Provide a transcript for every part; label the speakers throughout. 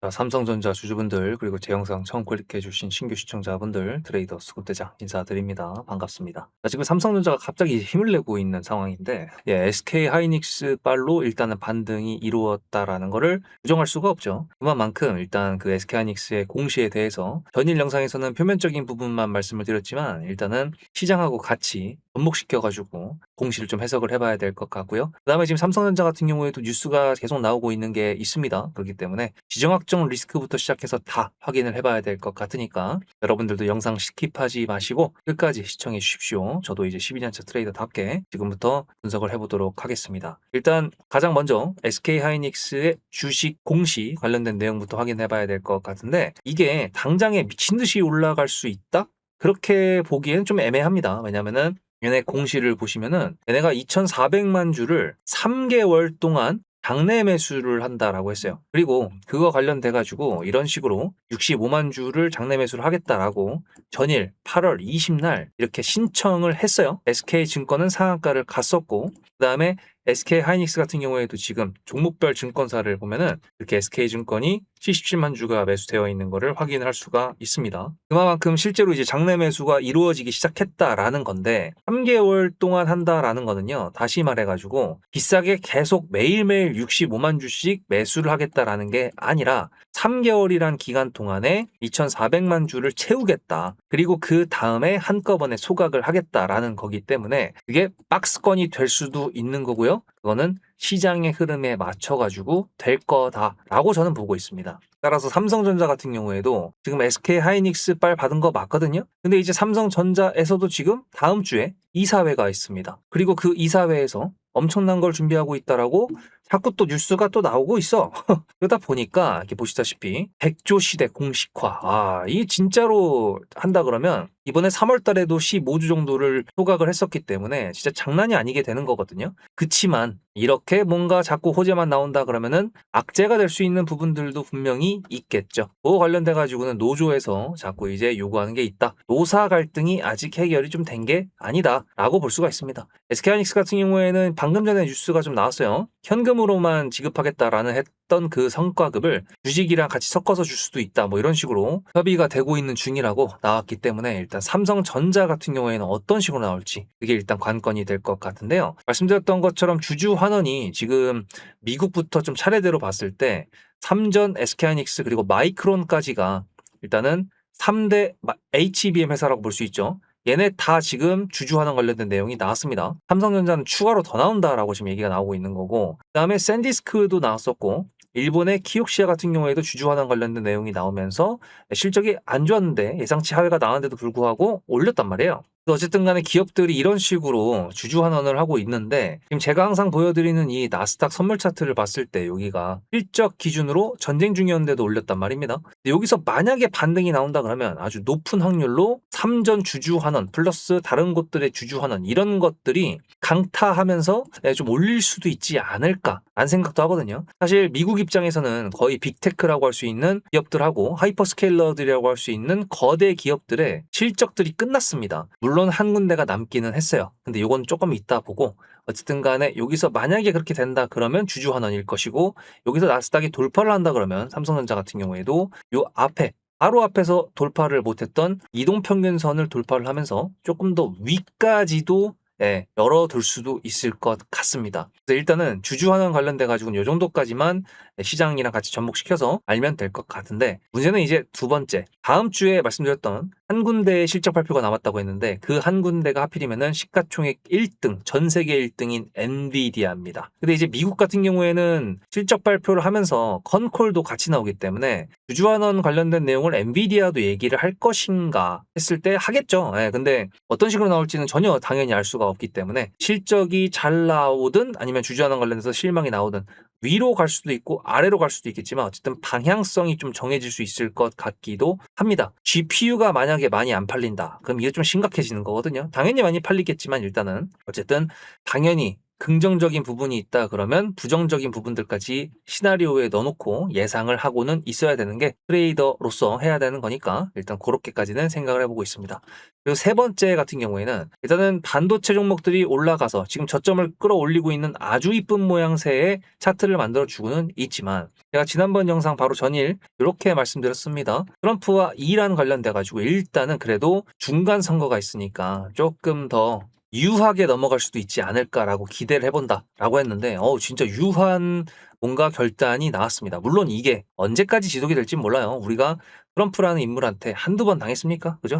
Speaker 1: 자, 삼성전자 주주분들 그리고 제 영상 처음 클릭해 주신 신규 시청자분들 트레이더 수급대장 인사드립니다. 반갑습니다. 자, 지금 삼성전자가 갑자기 힘을 내고 있는 상황인데 SK 하이닉스 빨로 일단은 반등이 이루어졌다라는 거를 부정할 수가 없죠. 그만큼 일단 그 SK 하이닉스의 공시에 대해서 전일 영상에서는 표면적인 부분만 말씀을 드렸지만 일단은 시장하고 같이 접목시켜 가지고 공시를 좀 해석을 해봐야 될 것 같고요. 그다음에 지금 삼성전자 같은 경우에도 뉴스가 계속 나오고 있는 게 있습니다. 그렇기 때문에 지정학적 리스크부터 시작해서 다 확인을 해봐야 될 것 같으니까 여러분들도 영상 스킵하지 마시고 끝까지 시청해 주십시오. 저도 이제 12년차 트레이더답게 지금부터 분석을 해보도록 하겠습니다. 일단 가장 먼저 SK 하이닉스의 주식 공시 관련된 내용부터 확인해봐야 될 것 같은데 이게 당장에 미친 듯이 올라갈 수 있다? 그렇게 보기엔 좀 애매합니다. 왜냐면은 얘네 공시를 보시면은 얘네가 2,400만 주를 3개월 동안 장내 매수를 한다라고 했어요. 그리고 그거 관련돼 가지고 이런 식으로 65만 주를 장내 매수를 하겠다라고 전일 8월 20날 이렇게 신청을 했어요. SK증권은 상한가를 갔었고 그다음에 SK 하이닉스 같은 경우에도 지금 종목별 증권사를 보면은 이렇게 SK증권이 77만 주가 매수되어 있는 것을 확인할 수가 있습니다. 그만큼 실제로 이제 장내 매수가 이루어지기 시작했다라는 건데 3개월 동안 한다라는 거는요. 다시 말해가지고 비싸게 계속 매일매일 65만 주씩 매수를 하겠다라는 게 아니라 3개월이란 기간 동안에 2,400만 주를 채우겠다. 그리고 그 다음에 한꺼번에 소각을 하겠다라는 거기 때문에 그게 박스권이 될 수도 있는 거고요. 그거는 시장의 흐름에 맞춰가지고 될 거다라고 저는 보고 있습니다. 따라서 삼성전자 같은 경우에도 지금 SK 하이닉스 빨 받은 거 맞거든요. 근데 이제 삼성전자에서도 지금 다음 주에 이사회가 있습니다. 그리고 그 이사회에서 엄청난 걸 준비하고 있다라고 자꾸 또 뉴스가 또 나오고 있어. 그러다 보니까 이렇게 보시다시피 백조 시대 공식화. 이 진짜로 한다 그러면 이번에 3월 달에도 15주 정도를 소각을 했었기 때문에 진짜 장난이 아니게 되는 거거든요. 그치만 이렇게 뭔가 자꾸 호재만 나온다 그러면은 악재가 될 수 있는 부분들도 분명히 있겠죠. 그거 관련돼 가지고는 노조에서 자꾸 이제 요구하는 게 있다. 노사 갈등이 아직 해결이 좀 된 게 아니다라고 볼 수가 있습니다. SK하이닉스 같은 경우에는 방금 전에 뉴스가 좀 나왔어요. 현금으로만 지급하겠다라는 했던 그 성과급을 주식이랑 같이 섞어서 줄 수도 있다. 뭐 이런 식으로 협의가 되고 있는 중이라고 나왔기 때문에 일단 삼성전자 같은 경우에는 어떤 식으로 나올지 그게 일단 관건이 될 것 같은데요. 말씀드렸던 것처럼 주주 환원이 지금 미국부터 좀 차례대로 봤을 때 삼전, SK하이닉스 그리고 마이크론까지가 일단은 3대 HBM 회사라고 볼 수 있죠. 얘네 다 지금 주주 환원 관련된 내용이 나왔습니다. 삼성전자는 추가로 더 나온다라고 지금 얘기가 나오고 있는 거고 그다음에 샌디스크도 나왔었고 일본의 키옥시아 같은 경우에도 주주 환원 관련된 내용이 나오면서 실적이 안 좋았는데 예상치 하회가 나왔는데도 불구하고 올렸단 말이에요. 어쨌든 간에 기업들이 이런 식으로 주주 환원을 하고 있는데 지금 제가 항상 보여드리는 이 나스닥 선물 차트를 봤을 때 여기가 실적 기준으로 전쟁 중이었는데도 올렸단 말입니다. 여기서 만약에 반등이 나온다 그러면 아주 높은 확률로 삼전 주주 환원 플러스 다른 곳들의 주주 환원 이런 것들이 강타하면서 좀 올릴 수도 있지 않을까 라는 생각도 하거든요. 사실 미국 입장에서는 거의 빅테크라고 할 수 있는 기업들하고 하이퍼스케일러들이라고 할 수 있는 거대 기업들의 실적들이 끝났습니다. 물론 한 군데가 남기는 했어요. 근데 이건 조금 이따 보고 어쨌든 간에 여기서 만약에 그렇게 된다 그러면 주주 환원일 것이고 여기서 나스닥이 돌파를 한다 그러면 삼성전자 같은 경우에도 요 앞에 바로 앞에서 돌파를 못했던 이동평균선을 돌파를 하면서 조금 더 위까지도 열어둘 수도 있을 것 같습니다. 그래서 일단은 주주 환원 관련돼 가지고는 이 정도까지만 시장이랑 같이 접목시켜서 알면 될 것 같은데 문제는 이제 두 번째 다음 주에 말씀드렸던 한 군데의 실적 발표가 남았다고 했는데 그 한 군데가 하필이면은 시가총액 1등 전 세계 1등인 엔비디아입니다. 근데 이제 미국 같은 경우에는 실적 발표를 하면서 컨콜도 같이 나오기 때문에 주주 환원 관련된 내용을 엔비디아도 얘기를 할 것인가 했을 때 하겠죠. 근데 어떤 식으로 나올지는 전혀 당연히 알 수가 없기 때문에 실적이 잘 나오든 아니면 주주 환원 관련해서 실망이 나오든 위로 갈 수도 있고 아래로 갈 수도 있겠지만 어쨌든 방향성이 좀 정해질 수 있을 것 같기도 합니다. GPU가 만약에 많이 안 팔린다. 그럼 이게 좀 심각해지는 거거든요. 당연히 많이 팔리겠지만 일단은 어쨌든 당연히 긍정적인 부분이 있다 그러면 부정적인 부분들까지 시나리오에 넣어놓고 예상을 하고는 있어야 되는 게 트레이더로서 해야 되는 거니까 일단 그렇게까지는 생각을 해보고 있습니다. 그리고 세 번째 같은 경우에는 일단은 반도체 종목들이 올라가서 지금 저점을 끌어올리고 있는 아주 이쁜 모양새의 차트를 만들어주고는 있지만 제가 지난번 영상 바로 전일 이렇게 말씀드렸습니다. 트럼프와 이란 관련돼 가지고 일단은 그래도 중간 선거가 있으니까 조금 더 유하게 넘어갈 수도 있지 않을까라고 기대를 해본다라고 했는데 진짜 유한 뭔가 결단이 나왔습니다. 물론 이게 언제까지 지속이 될지 몰라요. 우리가 트럼프라는 인물한테 한두 번 당했습니까? 그죠?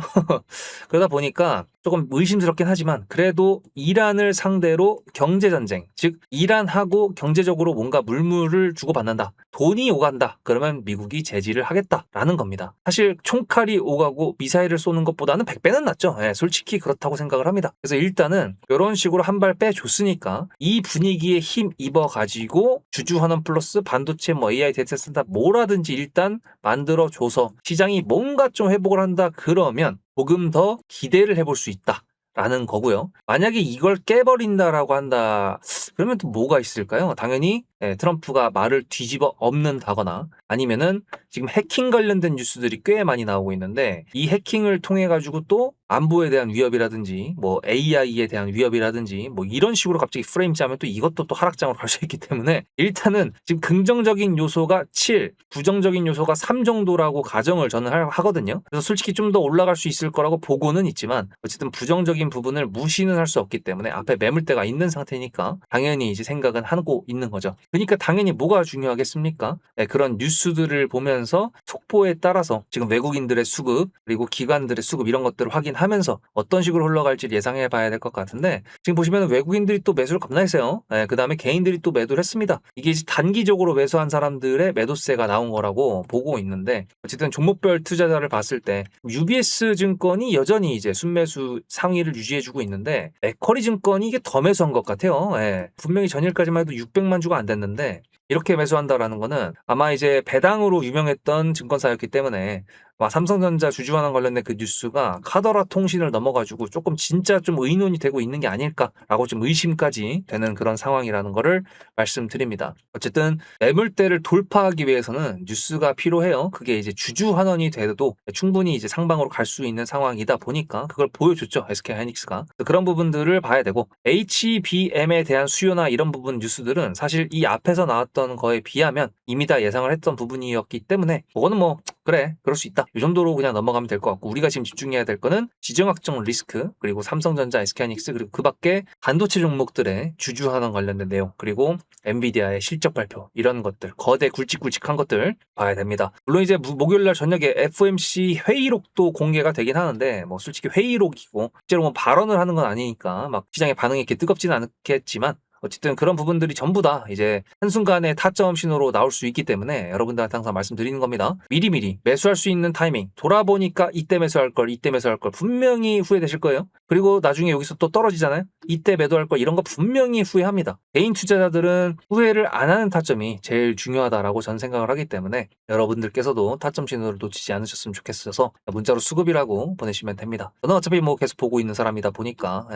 Speaker 1: 그러다 보니까 조금 의심스럽긴 하지만 그래도 이란을 상대로 경제전쟁, 즉 이란하고 경제적으로 뭔가 물물을 주고받는다. 돈이 오간다. 그러면 미국이 제지를 하겠다라는 겁니다. 사실 총칼이 오가고 미사일을 쏘는 것보다는 100배는 낫죠. 솔직히 그렇다고 생각을 합니다. 그래서 일단은 이런 식으로 한 발 빼줬으니까 이 분위기에 힘 입어가지고 주주환원 플러스 반도체 AI 데이터 센터 뭐라든지 일단 만들어줘서 시장이 뭔가 좀 회복을 한다 그러면 조금 더 기대를 해볼 수 있다. 라는 거고요. 만약에 이걸 깨버린다라고 한다 그러면 또 뭐가 있을까요? 당연히 트럼프가 말을 뒤집어 엎는다거나 아니면은 지금 해킹 관련된 뉴스들이 꽤 많이 나오고 있는데 이 해킹을 통해 가지고 또 안보에 대한 위협이라든지 뭐 AI에 대한 위협이라든지 뭐 이런 식으로 갑자기 프레임 짜면 또 이것도 또 하락장으로 갈 수 있기 때문에 일단은 지금 긍정적인 요소가 7, 부정적인 요소가 3 정도라고 가정을 저는 하거든요. 그래서 솔직히 좀 더 올라갈 수 있을 거라고 보고는 있지만 어쨌든 부정적인 부분을 무시는 할 수 없기 때문에 앞에 매물대가 있는 상태니까 당연히 이제 생각은 하고 있는 거죠. 그러니까 당연히 뭐가 중요하겠습니까? 그런 뉴스들을 보면서 속보에 따라서 지금 외국인들의 수급 그리고 기관들의 수급 이런 것들을 확인하면서 어떤 식으로 흘러갈지 예상해 봐야 될 것 같은데 지금 보시면 외국인들이 또 매수를 겁나 했어요. 그 다음에 개인들이 또 매도를 했습니다. 이게 단기적으로 매수한 사람들의 매도세가 나온 거라고 보고 있는데 어쨌든 종목별 투자자를 봤을 때 UBS 증권이 여전히 이제 순매수 상위를 유지해주고 있는데 에쿼리 증권이 이게 더 매수한 것 같아요. 분명히 전일까지만 해도 600만 주가 안 됐는데 이렇게 매수한다라는 거는 아마 이제 배당으로 유명했던 증권사였기 때문에 삼성전자 주주환원 관련된 그 뉴스가 카더라 통신을 넘어가지고 조금 진짜 좀 의논이 되고 있는 게 아닐까라고 좀 의심까지 되는 그런 상황이라는 거를 말씀드립니다. 어쨌든 매물대를 돌파하기 위해서는 뉴스가 필요해요. 그게 이제 주주환원이 돼도 충분히 이제 상방으로 갈 수 있는 상황이다 보니까 그걸 보여줬죠. SK하이닉스가. 그런 부분들을 봐야 되고 HBM에 대한 수요나 이런 부분 뉴스들은 사실 이 앞에서 나왔던 거에 비하면 이미 다 예상을 했던 부분이었기 때문에 그거는 뭐 그래 그럴 수 있다 이 정도로 그냥 넘어가면 될 것 같고 우리가 지금 집중해야 될 거는 지정학적 리스크 그리고 삼성전자, SK하이닉스 그리고 그 밖에 반도체 종목들의 주주환원 관련된 내용 그리고 엔비디아의 실적 발표 이런 것들 거대 굵직굵직한 것들 봐야 됩니다. 물론 이제 목요일날 저녁에 FOMC 회의록도 공개가 되긴 하는데 뭐 솔직히 회의록이고 실제로 뭐 발언을 하는 건 아니니까 막 시장의 반응이 이렇게 뜨겁지는 않겠지만 어쨌든 그런 부분들이 전부 다 이제 한순간에 타점 신호로 나올 수 있기 때문에 여러분들한테 항상 말씀드리는 겁니다. 미리미리 매수할 수 있는 타이밍 돌아보니까 이때 매수할 걸 이때 매수할 걸 분명히 후회되실 거예요. 그리고 나중에 여기서 또 떨어지잖아요. 이때 매도할 걸 이런 거 분명히 후회합니다. 개인 투자자들은 후회를 안 하는 타점이 제일 중요하다라고 저는 생각을 하기 때문에 여러분들께서도 타점 신호를 놓치지 않으셨으면 좋겠어서 문자로 수급이라고 보내시면 됩니다. 저는 어차피 뭐 계속 보고 있는 사람이다 보니까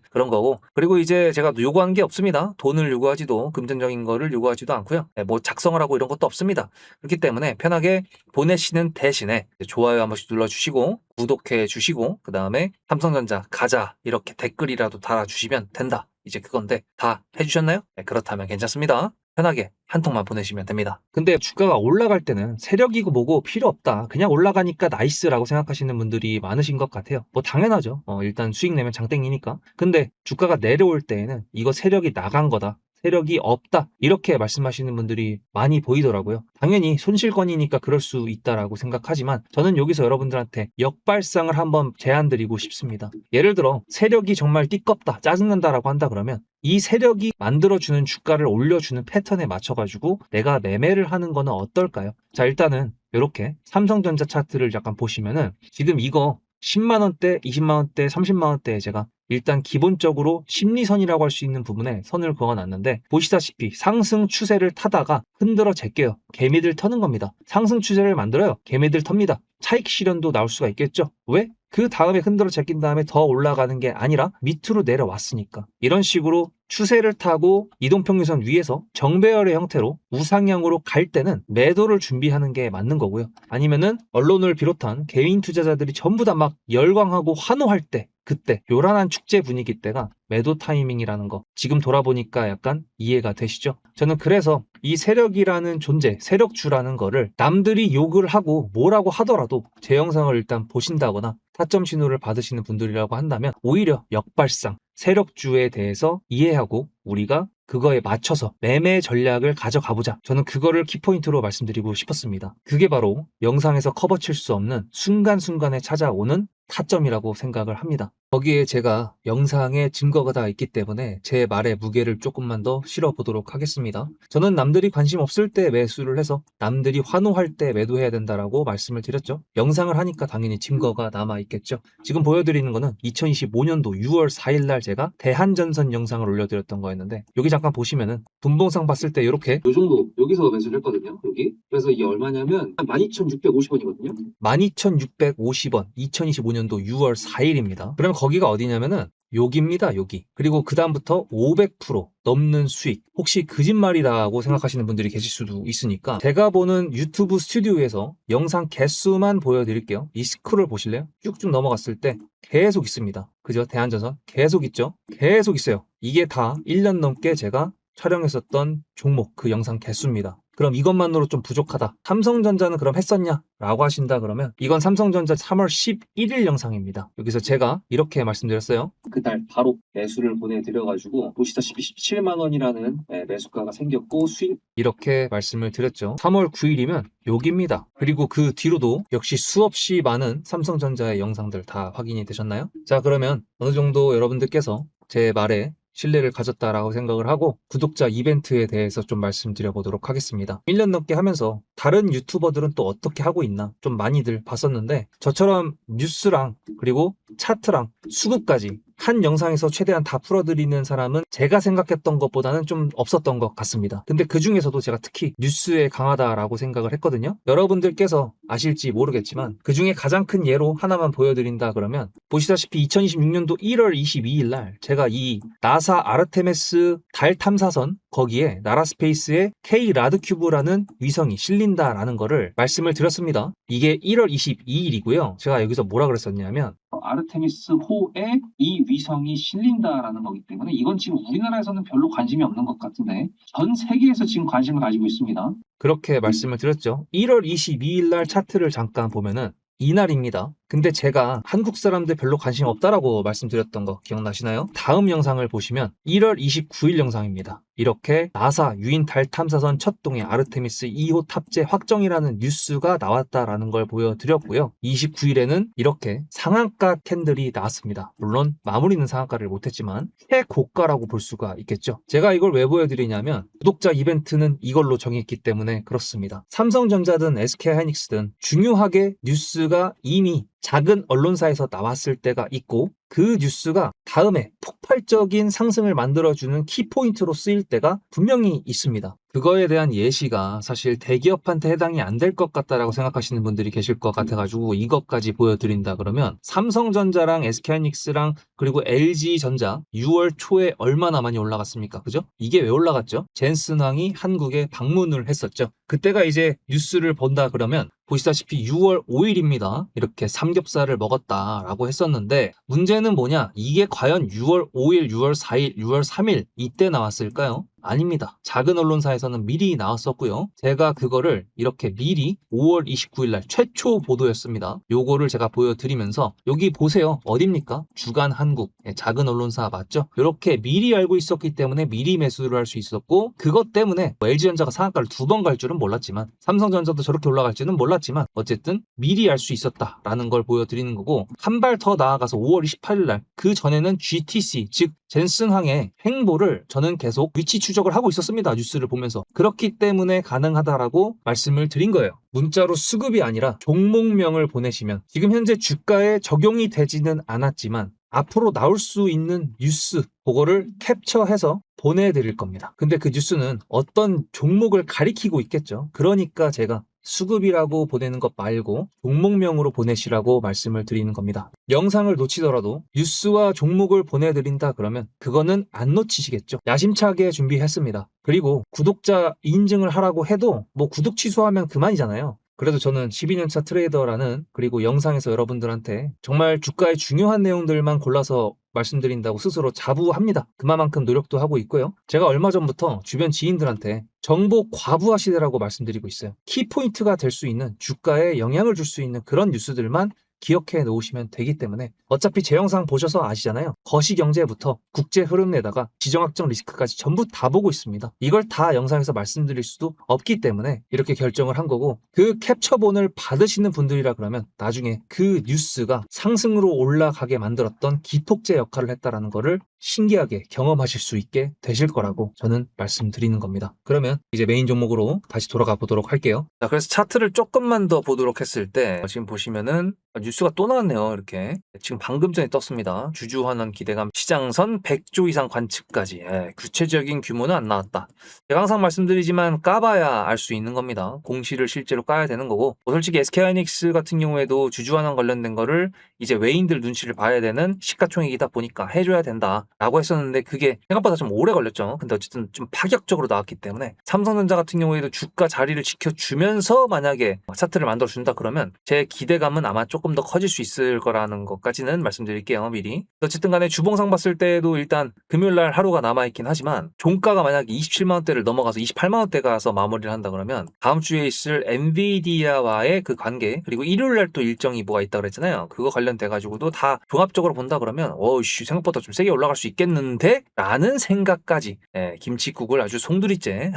Speaker 1: 그런 거고 그리고 이제 제가 요구하는 게 없습니다. 돈을 요구하지도 금전적인 거를 요구하지도 않고요. 뭐 작성을 하고 이런 것도 없습니다. 그렇기 때문에 편하게 보내시는 대신에 좋아요 한 번씩 눌러주시고 구독해 주시고 그 다음에 삼성전자 가자 이렇게 댓글이라도 달아주시면 된다. 이제 그건데 다 해주셨나요? 그렇다면 괜찮습니다. 편하게 한 통만 보내시면 됩니다. 근데 주가가 올라갈 때는 세력이고 뭐고 필요 없다. 그냥 올라가니까 나이스라고 생각하시는 분들이 많으신 것 같아요. 뭐 당연하죠. 일단 수익 내면 장땡이니까. 근데 주가가 내려올 때에는 이거 세력이 나간 거다. 세력이 없다. 이렇게 말씀하시는 분들이 많이 보이더라고요. 당연히 손실권이니까 그럴 수 있다라고 생각하지만 저는 여기서 여러분들한테 역발상을 한번 제안드리고 싶습니다. 예를 들어 세력이 정말 띠껍다, 짜증난다라고 한다 그러면 이 세력이 만들어주는 주가를 올려주는 패턴에 맞춰가지고 내가 매매를 하는 거는 어떨까요? 자, 일단은 이렇게 삼성전자 차트를 약간 보시면은 지금 이거 10만원대, 20만원대, 30만원대에 제가 일단 기본적으로 심리선이라고 할 수 있는 부분에 선을 그어놨는데 보시다시피 상승 추세를 타다가 흔들어 제껴요. 개미들 터는 겁니다. 상승 추세를 만들어요. 개미들 텁니다. 차익 실현도 나올 수가 있겠죠. 왜? 그 다음에 흔들어 제낀 다음에 더 올라가는 게 아니라 밑으로 내려왔으니까. 이런 식으로 추세를 타고 이동평균선 위에서 정배열의 형태로 우상향으로 갈 때는 매도를 준비하는 게 맞는 거고요. 아니면은 언론을 비롯한 개인 투자자들이 전부 다 막 열광하고 환호할 때, 그때 요란한 축제 분위기 때가 매도 타이밍이라는 거 지금 돌아보니까 약간 이해가 되시죠? 저는 그래서 이 세력이라는 존재, 세력주라는 거를 남들이 욕을 하고 뭐라고 하더라도 제 영상을 일단 보신다거나 타점 신호를 받으시는 분들이라고 한다면 오히려 역발상, 세력주에 대해서 이해하고 우리가 그거에 맞춰서 매매 전략을 가져가보자. 저는 그거를 키포인트로 말씀드리고 싶었습니다. 그게 바로 영상에서 커버칠 수 없는 순간순간에 찾아오는 타점이라고 생각을 합니다. 거기에 제가 영상에 증거가 다 있기 때문에 제 말에 무게를 조금만 더 실어보도록 하겠습니다. 저는 남들이 관심 없을 때 매수를 해서 남들이 환호할 때 매도해야 된다라고 말씀을 드렸죠. 영상을 하니까 당연히 증거가 남아있겠죠. 지금 보여드리는 거는 2025년도 6월 4일 날 제가 대한전선 영상을 올려드렸던 거였는데 여기 잠깐 보시면은 분봉상 봤을 때 이렇게
Speaker 2: 요 정도 여기서 매수를 했거든요. 여기. 그래서 이게 얼마냐면 12,650원이거든요.
Speaker 1: 12,650원 2025년도 6월 4일입니다. 그러면 거기가 어디냐면은 여기입니다. 여기. 그리고 그 다음부터 500% 넘는 수익. 혹시 거짓말이라고 생각하시는 분들이 계실 수도 있으니까 제가 보는 유튜브 스튜디오에서 영상 개수만 보여드릴게요. 이 스크롤 보실래요? 쭉쭉 넘어갔을 때 계속 있습니다. 그죠? 대한전선 계속 있죠? 계속 있어요. 이게 다 1년 넘게 제가 촬영했었던 종목 그 영상 개수입니다. 그럼 이것만으로 좀 부족하다. 삼성전자는 그럼 했었냐? 라고 하신다 그러면 이건 삼성전자 3월 11일 영상입니다. 여기서 제가 이렇게 말씀드렸어요.
Speaker 2: 그날 바로 매수를 보내드려가지고 보시다시피 17만 원이라는 매수가가 생겼고 수익
Speaker 1: 이렇게 말씀을 드렸죠. 3월 9일이면 여기입니다. 그리고 그 뒤로도 역시 수없이 많은 삼성전자의 영상들 다 확인이 되셨나요? 자, 그러면 어느 정도 여러분들께서 제 말에 신뢰를 가졌다라고 생각을 하고 구독자 이벤트에 대해서 좀 말씀드려 보도록 하겠습니다. 1년 넘게 하면서 다른 유튜버들은 또 어떻게 하고 있나 좀 많이들 봤었는데 저처럼 뉴스랑 그리고 차트랑 수급까지 한 영상에서 최대한 다 풀어드리는 사람은 제가 생각했던 것보다는 좀 없었던 것 같습니다. 근데 그 중에서도 제가 특히 뉴스에 강하다라고 생각을 했거든요. 여러분들께서 아실지 모르겠지만 그 중에 가장 큰 예로 하나만 보여드린다 그러면 보시다시피 2026년도 1월 22일 날 제가 이 나사 아르테미스 달 탐사선 거기에 나라스페이스의 K 라드큐브라는 위성이 실린다라는 거를 말씀을 드렸습니다. 이게 1월 22일이고요. 제가 여기서 뭐라 그랬었냐면
Speaker 2: 아르테미스 호에 이 위성이 실린다라는 거기 때문에 이건 지금 우리나라에서는 별로 관심이 없는 것 같은데 전 세계에서 지금 관심을 가지고 있습니다.
Speaker 1: 그렇게 말씀을 드렸죠. 1월 22일 날 차트를 잠깐 보면은 이날입니다. 근데 제가 한국 사람들 별로 관심 없다라고 말씀드렸던 거 기억나시나요? 다음 영상을 보시면 1월 29일 영상입니다. 이렇게 나사 유인 달 탐사선 첫 동의 아르테미스 2호 탑재 확정이라는 뉴스가 나왔다라는 걸 보여드렸고요. 29일에는 이렇게 상한가 캔들이 나왔습니다. 물론 마무리는 상한가를 못했지만 최고가라고 볼 수가 있겠죠. 제가 이걸 왜 보여드리냐면 구독자 이벤트는 이걸로 정했기 때문에 그렇습니다. 삼성전자든 SK하이닉스든 중요하게 뉴스가 이미 작은 언론사에서 나왔을 때가 있고 그 뉴스가 다음에 폭발적인 상승을 만들어주는 키포인트로 쓰일 때가 분명히 있습니다. 그거에 대한 예시가 사실 대기업한테 해당이 안 될 것 같다라고 생각하시는 분들이 계실 것 같아가지고 이것까지 보여드린다 그러면 삼성전자랑 SK하이닉스랑 그리고 LG전자 6월 초에 얼마나 많이 올라갔습니까? 그죠? 이게 왜 올라갔죠? 젠슨왕이 한국에 방문을 했었죠. 그때가 이제 뉴스를 본다 그러면 보시다시피 6월 5일입니다. 이렇게 삼겹살을 먹었다라고 했었는데 문제는 뭐냐? 이게 과연 6월 5일, 6월 4일, 6월 3일 이때 나왔을까요? 아닙니다. 작은 언론사에서는 미리 나왔었고요. 제가 그거를 이렇게 미리 5월 29일 날 최초 보도였습니다. 요거를 제가 보여드리면서 여기 보세요. 어딥니까? 주간 한국. 작은 언론사 맞죠? 이렇게 미리 알고 있었기 때문에 미리 매수를 할 수 있었고 그것 때문에 LG전자가 상한가를 2번 갈 줄은 몰랐지만 삼성전자도 저렇게 올라갈지는 몰랐지만 어쨌든 미리 알 수 있었다라는 걸 보여드리는 거고 한 발 더 나아가서 5월 28일 날 그 전에는 GTC 즉 젠슨항의 행보를 저는 계속 위치 추적을 하고 있었습니다. 뉴스를 보면서. 그렇기 때문에 가능하다라고 말씀을 드린 거예요. 문자로 수급이 아니라 종목명을 보내시면 지금 현재 주가에 적용이 되지는 않았지만 앞으로 나올 수 있는 뉴스 그거를 캡처해서 보내드릴 겁니다. 근데 그 뉴스는 어떤 종목을 가리키고 있겠죠. 그러니까 제가 수급이라고 보내는 것 말고 종목명으로 보내시라고 말씀을 드리는 겁니다. 영상을 놓치더라도 뉴스와 종목을 보내드린다 그러면 그거는 안 놓치시겠죠. 야심차게 준비했습니다. 그리고 구독자 인증을 하라고 해도 뭐 구독 취소하면 그만이잖아요. 그래도 저는 12년차 트레이더라는, 그리고 영상에서 여러분들한테 정말 주가의 중요한 내용들만 골라서 말씀드린다고 스스로 자부합니다. 그만큼 노력도 하고 있고요. 제가 얼마 전부터 주변 지인들한테 정보 과부하 시대라고 말씀드리고 있어요. 키포인트가 될 수 있는, 주가에 영향을 줄 수 있는 그런 뉴스들만 기억해 놓으시면 되기 때문에, 어차피 제 영상 보셔서 아시잖아요. 거시경제부터 국제 흐름 내다가 지정학적 리스크까지 전부 다 보고 있습니다. 이걸 다 영상에서 말씀드릴 수도 없기 때문에 이렇게 결정을 한 거고, 그 캡처본을 받으시는 분들이라 그러면 나중에 그 뉴스가 상승으로 올라가게 만들었던 기폭제 역할을 했다라는 거를 신기하게 경험하실 수 있게 되실 거라고 저는 말씀드리는 겁니다. 그러면 이제 메인 종목으로 다시 돌아가 보도록 할게요. 자, 그래서 차트를 조금만 더 보도록 했을 때 지금 보시면은 뉴스가 또 나왔네요. 이렇게 지금 방금 전에 떴습니다. 주주환원 기대감 시장선 100조 이상 관측까지. 구체적인 규모는 안 나왔다. 제가 항상 말씀드리지만 까봐야 알 수 있는 겁니다. 공시를 실제로 까야 되는 거고, 솔직히 SK하이닉스 같은 경우에도 주주환원 관련된 거를 이제 외인들 눈치를 봐야 되는 시가총액이다 보니까 해줘야 된다 라고 했었는데, 그게 생각보다 좀 오래 걸렸죠. 근데 어쨌든 좀 파격적으로 나왔기 때문에, 삼성전자 같은 경우에도 주가 자리를 지켜주면서 만약에 차트를 만들어준다 그러면 제 기대감은 아마 조금 더 커질 수 있을 거라는 것까지는 말씀드릴게요, 미리. 어쨌든 간에 주봉상 봤을 때도 일단 금요일날 하루가 남아있긴 하지만, 종가가 만약에 27만원대를 넘어가서 28만원대 가서 마무리를 한다 그러면 다음 주에 있을 엔비디아와의 그 관계, 그리고 일요일날 또 일정이 뭐가 있다 그랬잖아요. 그거 관련돼가지고도 다 종합적으로 본다 그러면 어우씨 생각보다 좀 세게 올라갈 수 있겠는데? 라는 생각까지, 김칫국을 아주 송두리째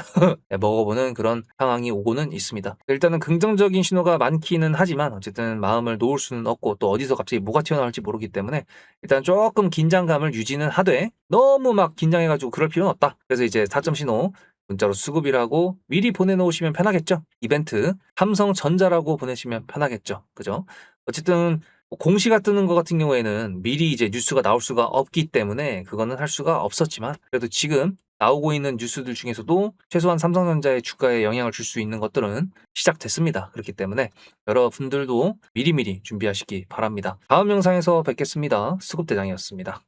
Speaker 1: 먹어보는 그런 상황이 오고는 있습니다. 일단은 긍정적인 신호가 많기는 하지만 어쨌든 마음을 놓을 수는 없고, 또 어디서 갑자기 뭐가 튀어나올지 모르기 때문에 일단 조금 긴장감을 유지는 하되 너무 막 긴장해가지고 그럴 필요는 없다. 그래서 이제 4점 신호 문자로 수급이라고 미리 보내놓으시면 편하겠죠. 이벤트 삼성전자라고 보내시면 편하겠죠. 그죠? 어쨌든 공시가 뜨는 것 같은 경우에는 미리 이제 뉴스가 나올 수가 없기 때문에 그거는 할 수가 없었지만, 그래도 지금 나오고 있는 뉴스들 중에서도 최소한 삼성전자의 주가에 영향을 줄 수 있는 것들은 시작됐습니다. 그렇기 때문에 여러분들도 미리미리 준비하시기 바랍니다. 다음 영상에서 뵙겠습니다. 수급대장이었습니다.